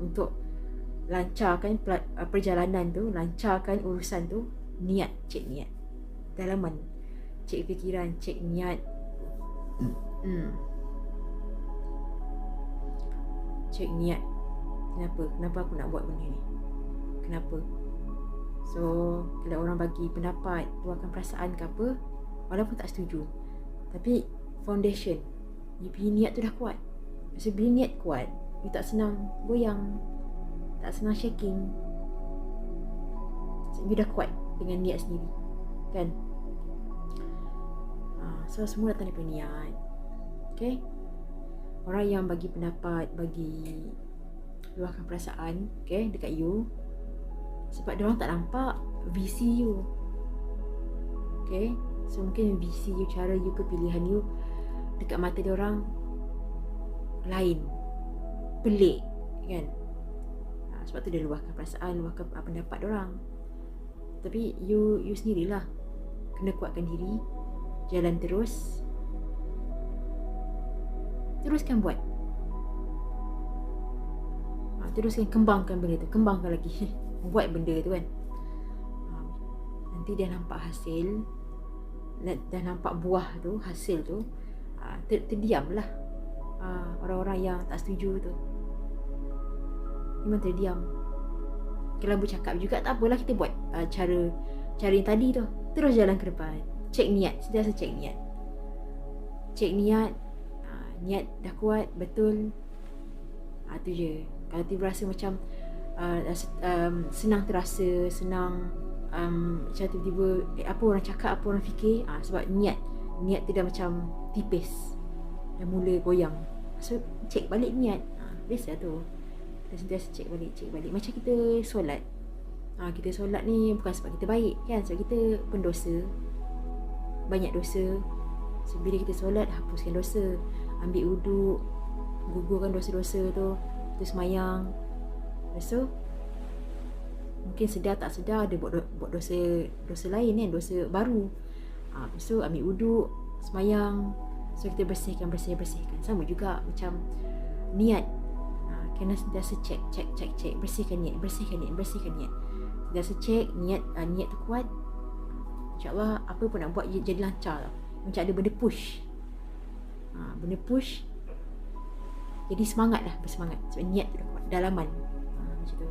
untuk lancarkan perjalanan tu, lancarkan urusan tu, niat, cek niat. Dalaman, cek fikiran, cek niat. Cek niat. Kenapa aku nak buat benda ni? Kenapa? So, kalau orang bagi pendapat, luahkan perasaan ke apa, walaupun tak setuju, tapi foundation, you punya niat tu dah kuat. So, bila niat kuat, you tak senang goyang, tak senang shaking. So, you dah kuat dengan niat sendiri, kan? So, semua datang daripada niat. Okay? Orang yang bagi pendapat, bagi luahkan perasaan, okay, dekat you, sebab diorang tak nampak visi you. Okay? So mungkin visi you, cara you, kepilihan you dekat mata diorang lain, pelik, kan? Sebab tu dia luahkan perasaan, luahkan pendapat diorang. Tapi you sendirilah kena kuatkan diri, jalan terus, teruskan buat. Teruskan kembangkan benda tu, kembangkan lagi buat benda tu, kan. Nanti dah nampak hasil, dah nampak buah tu, hasil tu, terdiamlah orang-orang yang tak setuju tu. Memang terdiam. Kalau bercakap juga tak apalah, kita buat cara yang tadi tu, terus jalan ke depan. Cek niat, sentiasa cek niat. Cek niat, niat dah kuat, betul, tu je. Kalau tiba rasa macam senang terasa, senang macam tiba-tiba apa orang cakap, apa orang fikir, sebab niat tu dah macam tipis, dah mula goyang. So cek balik niat. Biasa tu, kita sentiasa cek balik. Macam kita solat, kita solat ni bukan sebab kita baik, kan? Sebab kita pendosa, banyak dosa. So bila kita solat, hapuskan dosa, ambil wuduk, gugurkan dosa-dosa tu, terus semayang. Lepas tu mungkin sedar tak sedar ada buat dosa lain, kan, dosa baru. Lepas tu ambil wuduk, semayang. So kita bersihkan. Sama juga macam niat, kena sentiasa cek, bersihkan niat. Sentiasa cek niat tu kuat, InsyaAllah apa pun nak buat jadi lancar lah. Macam ada benda push, jadi semangat lah, bersemangat sebab niat tu dah kuat, dalaman. Macam tu.